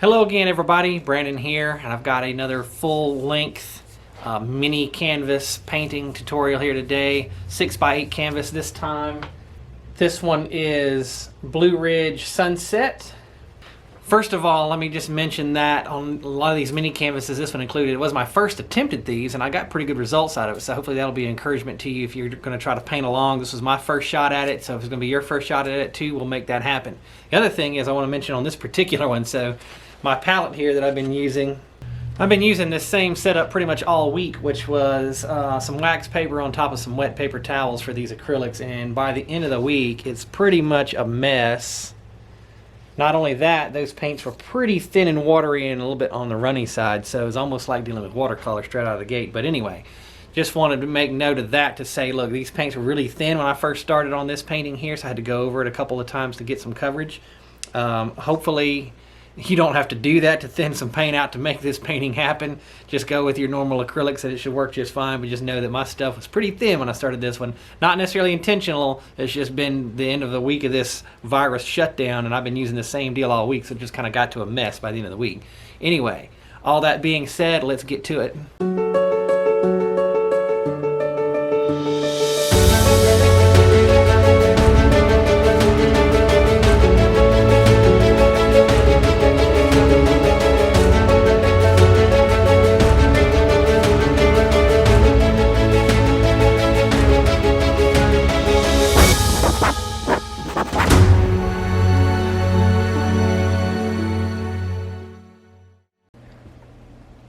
Hello again, everybody. Brandon here, and I've got another full-length mini canvas painting tutorial here today. 6x8 canvas this time. This one is Blue Ridge Sunset. First of all, let me just mention that on a lot of these mini canvases, this one included, it was my first attempt at these, and I got pretty good results out of it, so hopefully that'll be an encouragement to you if you're going to try to paint along. This was my first shot at it, so if it's going to be your first shot at it too, we'll make that happen. The other thing is I want to mention on this particular one, so my palette here that I've been using this same setup pretty much all week, which was some wax paper on top of some wet paper towels for these acrylics, and by the end of the week, it's pretty much a mess. Not only that, those paints were pretty thin and watery and a little bit on the runny side, so it's almost like dealing with watercolor straight out of the gate. But anyway, just wanted to make note of that to say, look, these paints were really thin when I first started on this painting here, so I had to go over it a couple of times to get some coverage. Hopefully you don't have to do that to thin some paint out to make this painting happen. Just go with your normal acrylics and it should work just fine, but just know that my stuff was pretty thin when I started this one. Not necessarily intentional, it's just been the end of the week of this virus shutdown and I've been using the same deal all week, so it just kind of got to a mess by the end of the week. Anyway, all that being said, let's get to it.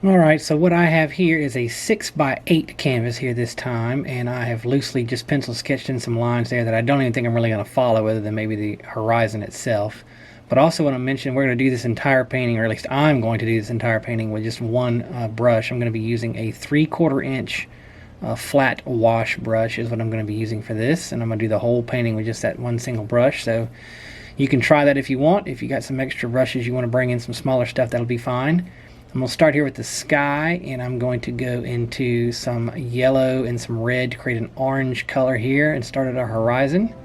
Alright, so what I have here is a 6x8 canvas here this time, and I have loosely just pencil sketched in some lines there that I don't even think I'm really going to follow, other than maybe the horizon itself. But also want to mention we're going to do this entire painting, or at least I'm going to do this entire painting with just one brush. I'm going to be using a 3/4 inch flat wash brush is what I'm going to be using for this, and I'm going to do the whole painting with just that one single brush. So you can try that if you want. If you got some extra brushes you want to bring in some smaller stuff, that'll be fine. I'm going to start here with the sky, and I'm going to go into some yellow and some red to create an orange color here and start at our horizon.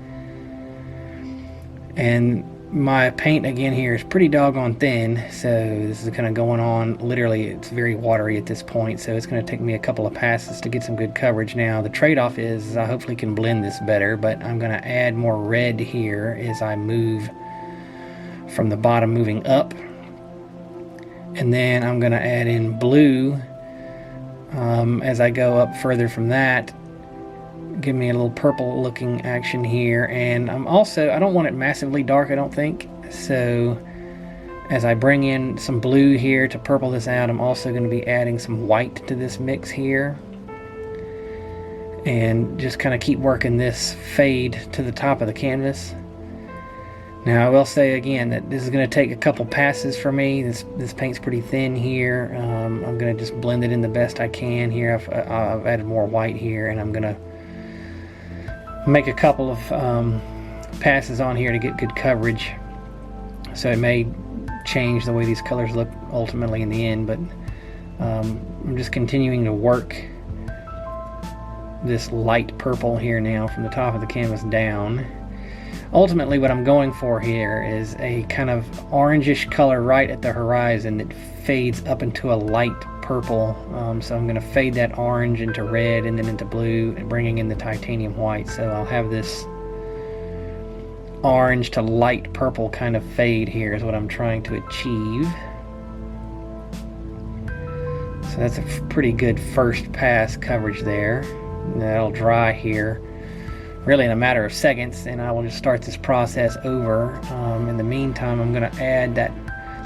And my paint again here is pretty doggone thin, so this is kind of going on, literally it's very watery at this point, so it's going to take me a couple of passes to get some good coverage. Now the trade-off is I hopefully can blend this better, but I'm going to add more red here as I move from the bottom moving up. And then I'm going to add in blue as I go up further from that. Give me a little purple looking action here. And I don't want it massively dark, I don't think. So as I bring in some blue here to purple this out, I'm also going to be adding some white to this mix here. And just kind of keep working this fade to the top of the canvas. Now I will say again that this is going to take a couple passes for me. This paint's pretty thin here. I'm going to just blend it in the best I can here. I've added more white here, and I'm going to make a couple of passes on here to get good coverage. So it may change the way these colors look ultimately in the end, but I'm just continuing to work this light purple here now from the top of the canvas down. Ultimately what I'm going for here is a kind of orangish color right at the horizon that fades up into a light purple. So I'm going to fade that orange into red and then into blue, and bringing in the titanium white. So I'll have this orange to light purple kind of fade here is what I'm trying to achieve. So that's a pretty good first pass coverage there. And that'll dry here really in a matter of seconds, and I will just start this process over. In the meantime, I'm going to add that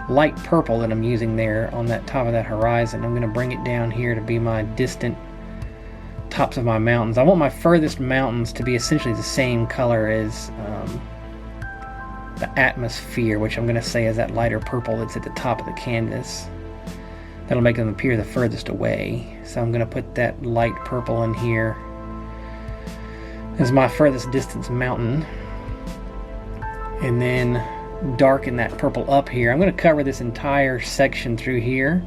light purple that I'm using there on that top of that horizon. I'm going to bring it down here to be my distant tops of my mountains. I want my furthest mountains to be essentially the same color as the atmosphere, which I'm going to say is that lighter purple that's at the top of the canvas. That'll make them appear the furthest away. So I'm going to put that light purple in here as my furthest distance mountain, and then darken that purple up here. I'm going to cover this entire section through here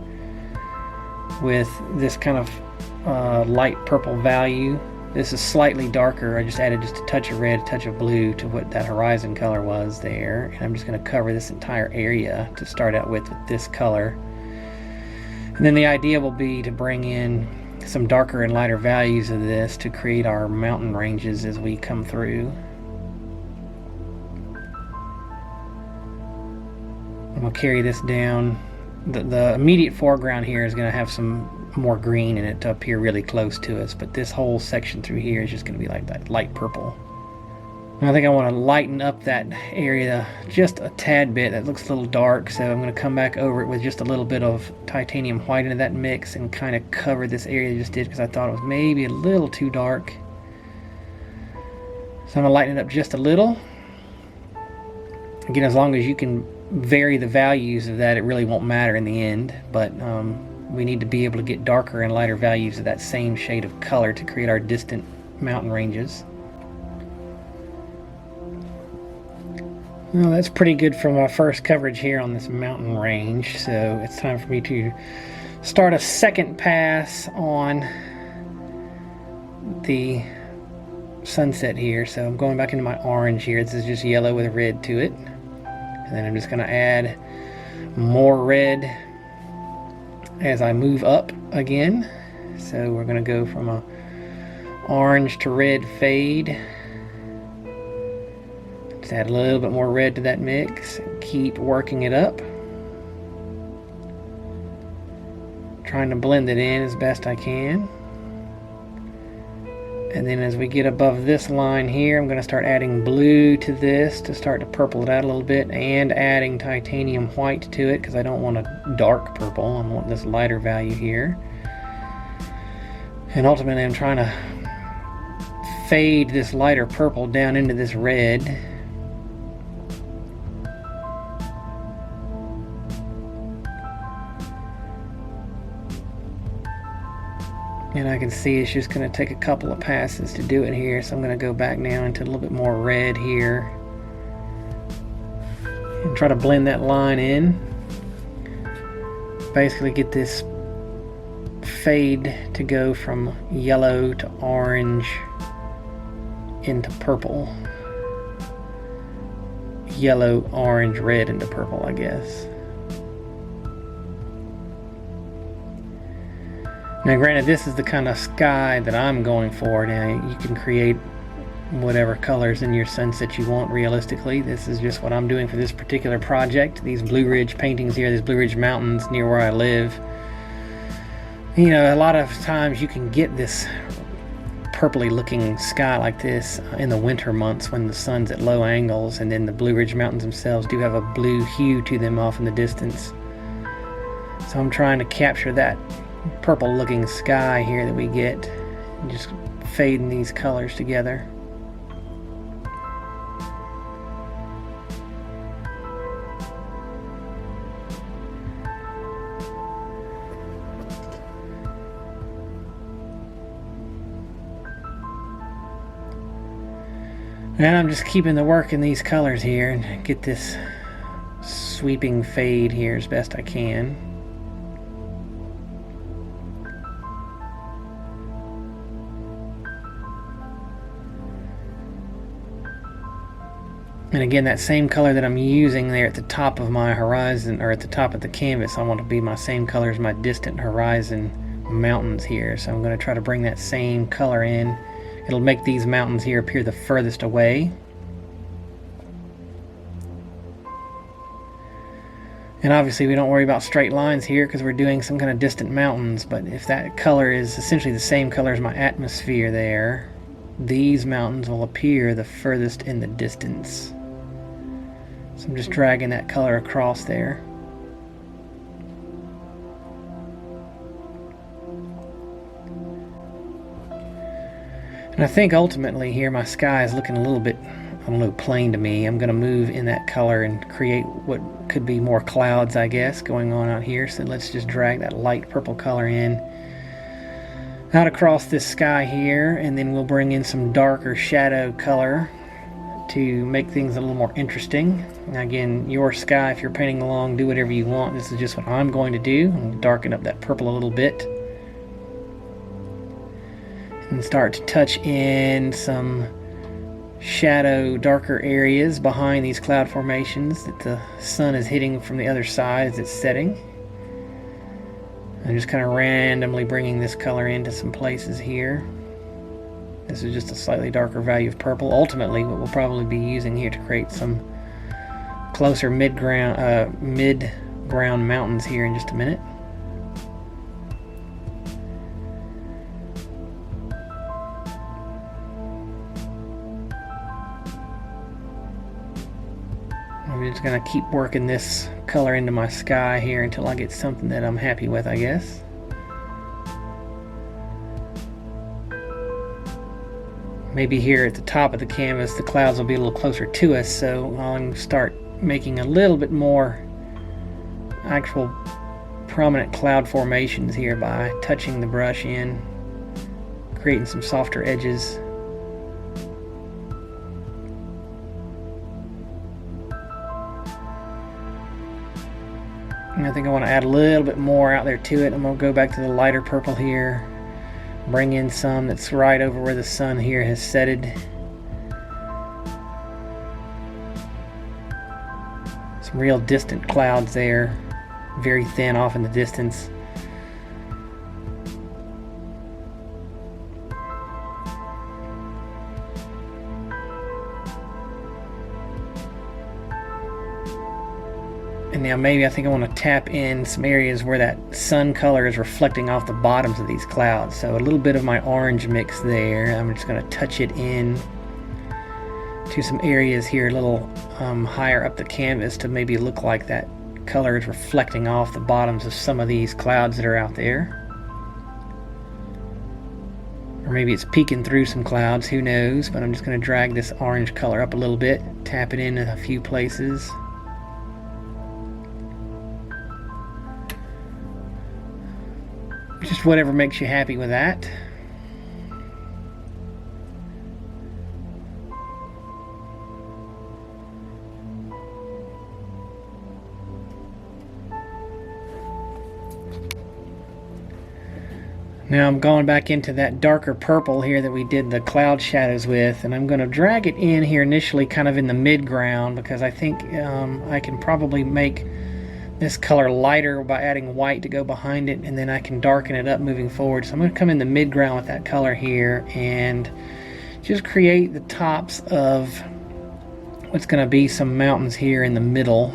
with this kind of light purple value This is slightly darker. I just added just a touch of red, a touch of blue to what that horizon color was there. And I'm just going to cover this entire area to start out with this color. And then the idea will be to bring in some darker and lighter values of this to create our mountain ranges as we come through. I'm going to carry this down. The immediate foreground here is going to have some more green in it to appear really close to us, but this whole section through here is just going to be like that light purple. And I think I want to lighten up that area just a tad bit. That looks a little dark, so I'm going to come back over it with just a little bit of titanium white into that mix and kind of cover this area I just did, because I thought it was maybe a little too dark. So I'm going to lighten it up just a little. Again, as long as you can vary the values of that, it really won't matter in the end, but we need to be able to get darker and lighter values of that same shade of color to create our distant mountain ranges. Well, that's pretty good for my first coverage here on this mountain range, so it's time for me to start a second pass on the sunset here. So I'm going back into my orange here. This is just yellow with red to it. And then I'm just going to add more red as I move up again. So we're going to go from a orange to red fade. Just add a little bit more red to that mix and keep working it up. Trying to blend it in as best I can. And then as we get above this line here, I'm going to start adding blue to this to start to purple it out a little bit, and adding titanium white to it because I don't want a dark purple. I want this lighter value here. And ultimately I'm trying to fade this lighter purple down into this red. And I can see it's just going to take a couple of passes to do it here, so I'm going to go back now into a little bit more red here and try to blend that line in. Basically get this fade to go from yellow to orange into purple. Yellow, orange, red into purple, I guess. Now granted, this is the kind of sky that I'm going for. Now you can create whatever colors in your sunset you want realistically. This is just what I'm doing for this particular project. These Blue Ridge paintings here, these Blue Ridge Mountains near where I live. You know, a lot of times you can get this purpley looking sky like this in the winter months when the sun's at low angles, and then the Blue Ridge Mountains themselves do have a blue hue to them off in the distance. So I'm trying to capture that purple looking sky here that we get, and just fading these colors together. And I'm just keeping the work in these colors here and get this sweeping fade here as best I can. And again, that same color that I'm using there at the top of my horizon, or at the top of the canvas, I want to be my same color as my distant horizon mountains here. So I'm going to try to bring that same color in. It'll make these mountains here appear the furthest away. And obviously we don't worry about straight lines here because we're doing some kind of distant mountains, but if that color is essentially the same color as my atmosphere there, these mountains will appear the furthest in the distance. So I'm just dragging that color across there. And I think ultimately here my sky is looking a little bit, I don't know, plain to me. I'm going to move in that color and create what could be more clouds, I guess, going on out here. So let's just drag that light purple color in out across this sky here, and then we'll bring in some darker shadow color to make things a little more interesting. Now again, your sky, if you're painting along, do whatever you want. This is just what I'm going to do. I'm going to darken up that purple a little bit. And and start to touch in some shadow, darker areas behind these cloud formations that the sun is hitting from the other side as it's setting. I'm just kind of randomly bringing this color into some places here. This is just a slightly darker value of purple. Ultimately, what we'll probably be using here to create some closer mid-ground mountains here in just a minute. I'm just going to keep working this color into my sky here until I get something that I'm happy with, I guess. Maybe here at the top of the canvas the clouds will be a little closer to us, so I'll start making a little bit more actual prominent cloud formations here by touching the brush in, creating some softer edges. And I think I want to add a little bit more out there to it. I'm going to go back to the lighter purple here, bring in some that's right over where the sun here has setted. Some real distant clouds there, very thin off in the distance. And now maybe I think I want to tap in some areas where that sun color is reflecting off the bottoms of these clouds. So a little bit of my orange mix there. I'm just going to touch it in to some areas here a little higher up the canvas to maybe look like that color is reflecting off the bottoms of some of these clouds that are out there. Or maybe it's peeking through some clouds, who knows, but I'm just going to drag this orange color up a little bit, tap it in a few places. Just whatever makes you happy with that. Now I'm going back into that darker purple here that we did the cloud shadows with, and I'm going to drag it in here initially kind of in the mid-ground, because I think I can probably make this color lighter by adding white to go behind it, and then I can darken it up moving forward. So I'm going to come in the mid-ground with that color here and just create the tops of what's going to be some mountains here in the middle.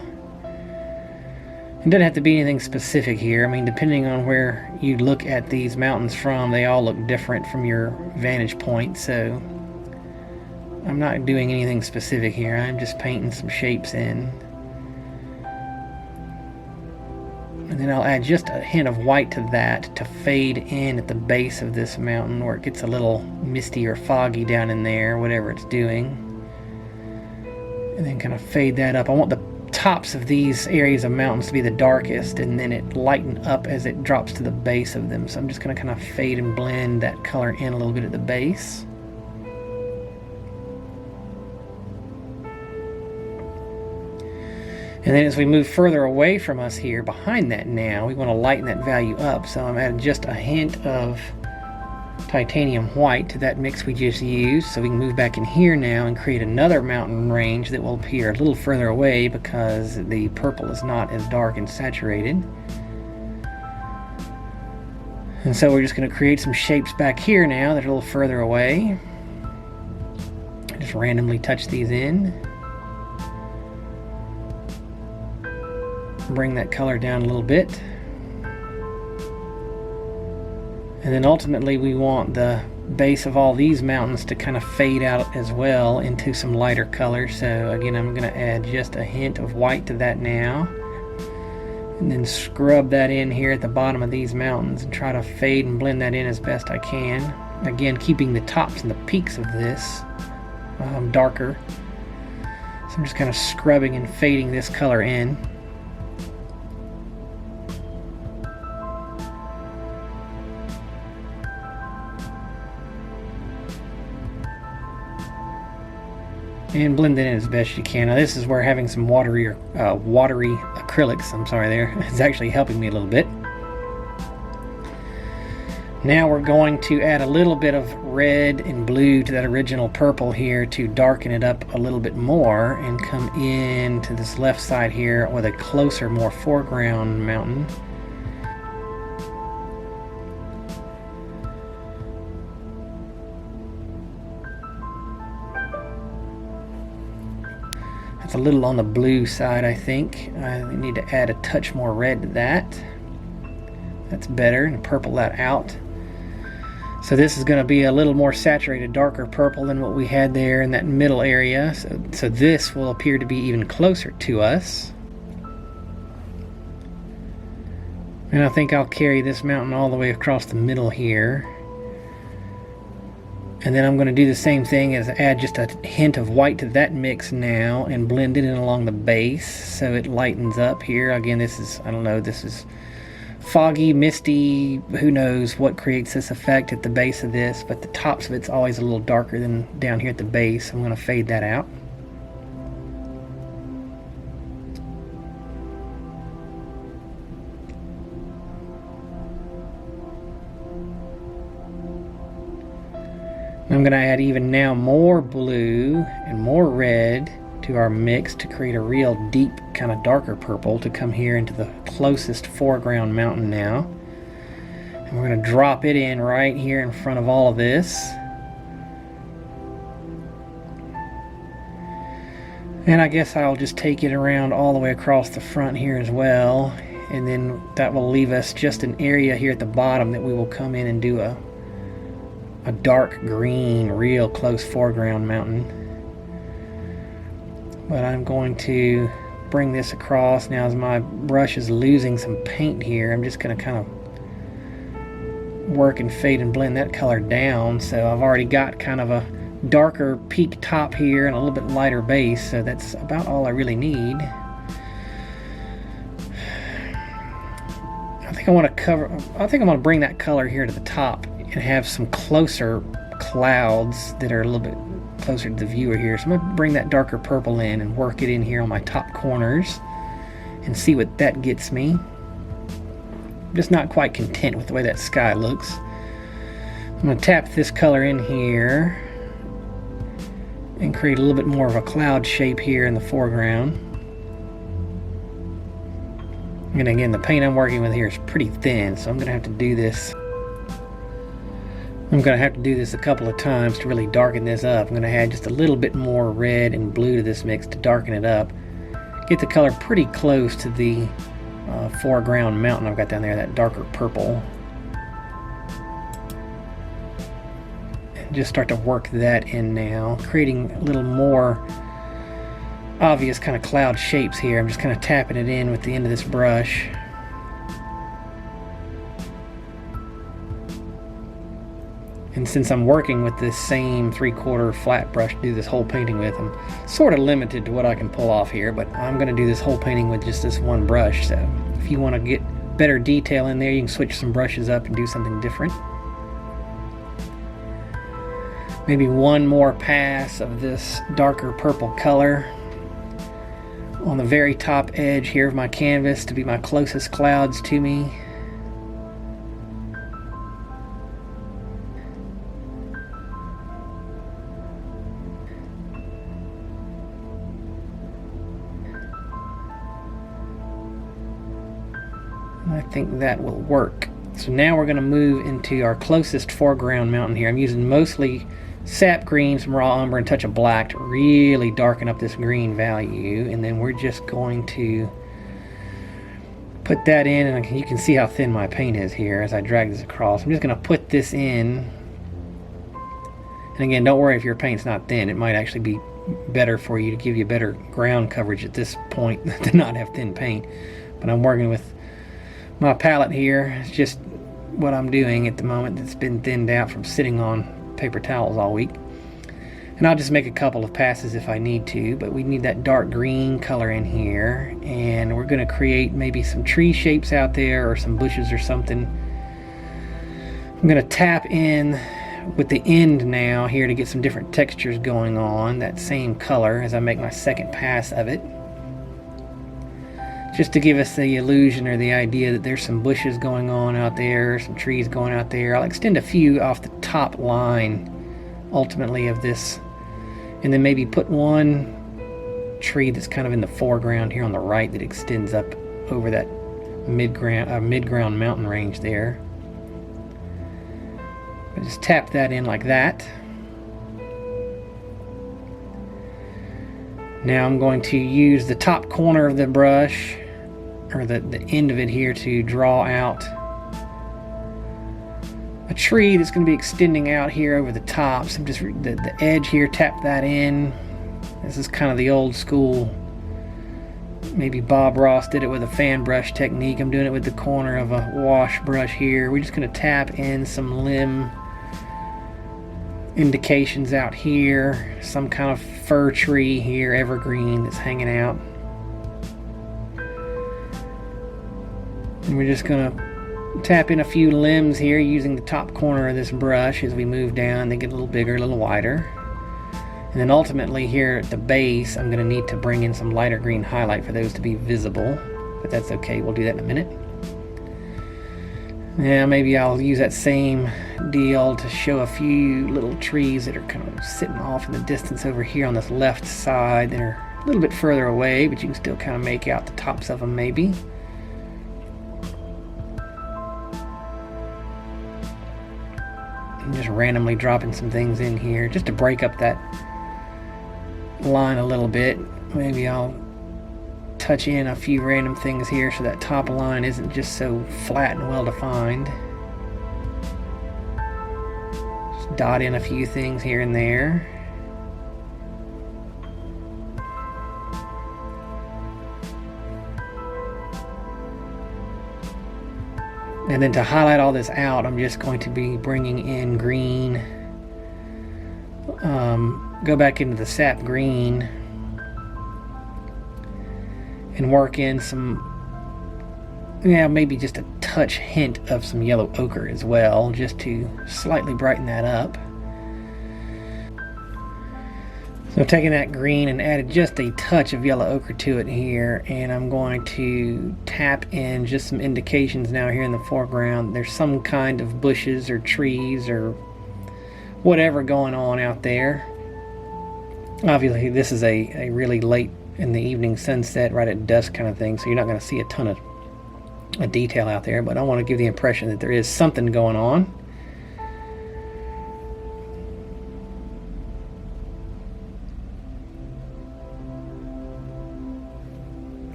It doesn't have to be anything specific here. I mean, depending on where you look at these mountains from, they all look different from your vantage point, so I'm not doing anything specific here. I'm just painting some shapes in. And then I'll add just a hint of white to that to fade in at the base of this mountain where it gets a little misty or foggy down in there, whatever it's doing. And then kind of fade that up. I want the tops of these areas of mountains to be the darkest, and then it lighten up as it drops to the base of them. So I'm just going to kind of fade and blend that color in a little bit at the base. And then as we move further away from us here, behind that now, we want to lighten that value up. So I'm adding just a hint of titanium white to that mix we just used. So we can move back in here now and create another mountain range that will appear a little further away because the purple is not as dark and saturated. And so we're just going to create some shapes back here now that are a little further away. Just randomly touch these in. Bring that color down a little bit. And then ultimately we want the base of all these mountains to kind of fade out as well into some lighter color. So again, I'm going to add just a hint of white to that now. And then scrub that in here at the bottom of these mountains and try to fade and blend that in as best I can. Again, keeping the tops and the peaks of this darker. So I'm just kind of scrubbing and fading this color in. And blend it in as best you can. Now this is where having some watery acrylics, is actually helping me a little bit. Now we're going to add a little bit of red and blue to that original purple here to darken it up a little bit more and come in to this left side here with a closer, more foreground mountain. That's a little on the blue side, I think. I need to add a touch more red to that. That's better, and purple that out. So this is going to be a little more saturated, darker purple than what we had there in that middle area. So this will appear to be even closer to us. And I think I'll carry this mountain all the way across the middle here. And then I'm going to do the same thing as add just a hint of white to that mix now and blend it in along the base so it lightens up here. Again, this is, I don't know, this is foggy, misty, who knows what creates this effect at the base of this, but the tops of it's always a little darker than down here at the base. I'm going to fade that out. I'm going to add even now more blue and more red to our mix to create a real deep kind of darker purple to come here into the closest foreground mountain now. And we're going to drop it in right here in front of all of this. And I guess I'll just take it around all the way across the front here as well. And then that will leave us just an area here at the bottom that we will come in and do a dark green, real close foreground mountain. But I'm going to bring this across now as my brush is losing some paint here. I'm just going to kind of work and fade and blend that color down. So I've already got kind of a darker peak top here and a little bit lighter base, so that's about all I really need. I think I'm going to bring that color here to the top and have some closer clouds that are a little bit closer to the viewer here. So I'm going to bring that darker purple in and work it in here on my top corners and see what that gets me. I'm just not quite content with the way that sky looks. I'm going to tap this color in here and create a little bit more of a cloud shape here in the foreground. And again, the paint I'm working with here is pretty thin, so I'm going to have to do this. I'm going to have to do this a couple of times to really darken this up. I'm going to add just a little bit more red and blue to this mix to darken it up. Get the color pretty close to the foreground mountain I've got down there, that darker purple. And just start to work that in now, creating a little more obvious kind of cloud shapes here. I'm just kind of tapping it in with the end of this brush. And since I'm working with this same 3/4 flat brush to do this whole painting with, I'm sort of limited to what I can pull off here, but I'm going to do this whole painting with just this one brush. So if you want to get better detail in there, you can switch some brushes up and do something different. Maybe one more pass of this darker purple color on the very top edge here of my canvas to be my closest clouds to me. I think that will work. So now we're going to move into our closest foreground mountain here. I'm using mostly sap green, some raw umber, and a touch of black to really darken up this green value. And then we're just going to put that in, and you can see how thin my paint is here as I drag this across. I'm just going to put this in. And again, don't worry if your paint's not thin. It might actually be better for you to give you better ground coverage at this point to not have thin paint. But I'm working with my palette here. It's just what I'm doing at the moment. It's been thinned out from sitting on paper towels all week. And I'll just make a couple of passes if I need to, but we need that dark green color in here, and we're going to create maybe some tree shapes out there or some bushes or something. I'm going to tap in with the end now here to get some different textures going on, that same color as I make my second pass of it. just to give us the illusion or the idea that there's some bushes going on out there, some trees going out there. I'll extend a few off the top line ultimately of this, and then maybe put one tree that's kind of in the foreground here on the right that extends up over that mid-ground mountain range there. I just tap that in like that. Now I'm going to use the top corner of the brush, or the end of it here, to draw out a tree that's going to be extending out here over the top. So I'm just the edge here, tap that in. This is kind of the old school, maybe Bob Ross did it with a fan brush technique. I'm doing it with the corner of a wash brush here. We're just going to tap in some limb indications out here, some kind of fir tree here, evergreen, that's hanging out. And we're just going to tap in a few limbs here using the top corner of this brush. As we move down, they get a little bigger, a little wider. And then ultimately here at the base, I'm going to need to bring in some lighter green highlight for those to be visible, but that's okay, we'll do that in a minute. Yeah, maybe I'll use that same deal to show a few little trees that are kind of sitting off in the distance over here on this left side. They're a little bit further away, but you can still kind of make out the tops of them maybe. I'm just randomly dropping some things in here just to break up that line a little bit. Maybe I'll touch in a few random things here so that top line isn't just so flat and well defined. Just dot in a few things here and there. And then to highlight all this out, I'm just going to be bringing in green. Go back into the sap green and work in some, maybe just a touch hint of some yellow ochre as well, just to slightly brighten that up. So taking that green and added just a touch of yellow ochre to it here, and I'm going to tap in just some indications now here in the foreground. There's some kind of bushes or trees or whatever going on out there. Obviously this is a really late in the evening sunset, right at dusk kind of thing, so you're not going to see a ton of detail out there, but I want to give the impression that there is something going on.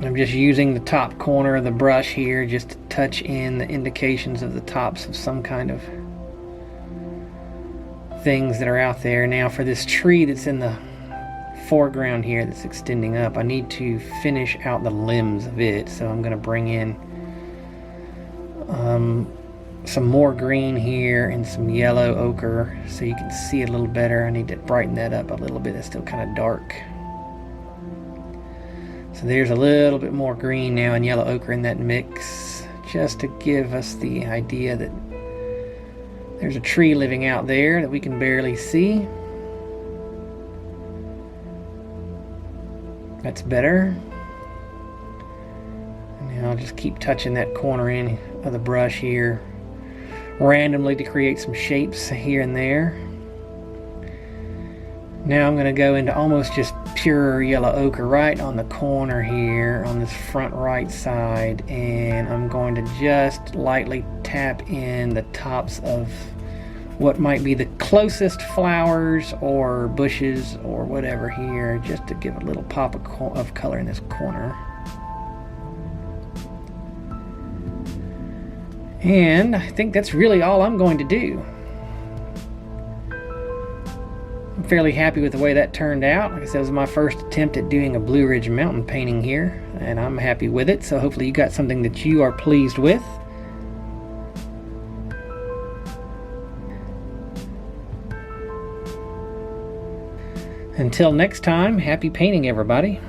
I'm just using the top corner of the brush here just to touch in the indications of the tops of some kind of things that are out there. Now for this tree that's in the foreground here that's extending up, I need to finish out the limbs of it, so I'm going to bring in some more green here and some yellow ochre so you can see it a little better. I need to brighten that up a little bit. It's still kind of dark. So there's a little bit more green now and yellow ochre in that mix, just to give us the idea that there's a tree living out there that we can barely see. That's better. And now I'll just keep touching that corner in of the brush here randomly to create some shapes here and there. Now I'm going to go into almost just pure yellow ochre right on the corner here on this front right side, and I'm going to just lightly tap in the tops of what might be the closest flowers or bushes or whatever here, just to give a little pop of color in this corner. And I think that's really all I'm going to do. I'm fairly happy with the way that turned out. Like I said, it was my first attempt at doing a Blue Ridge mountain painting here, and I'm happy with it. So hopefully you got something that you are pleased with. Until next time, happy painting, everybody.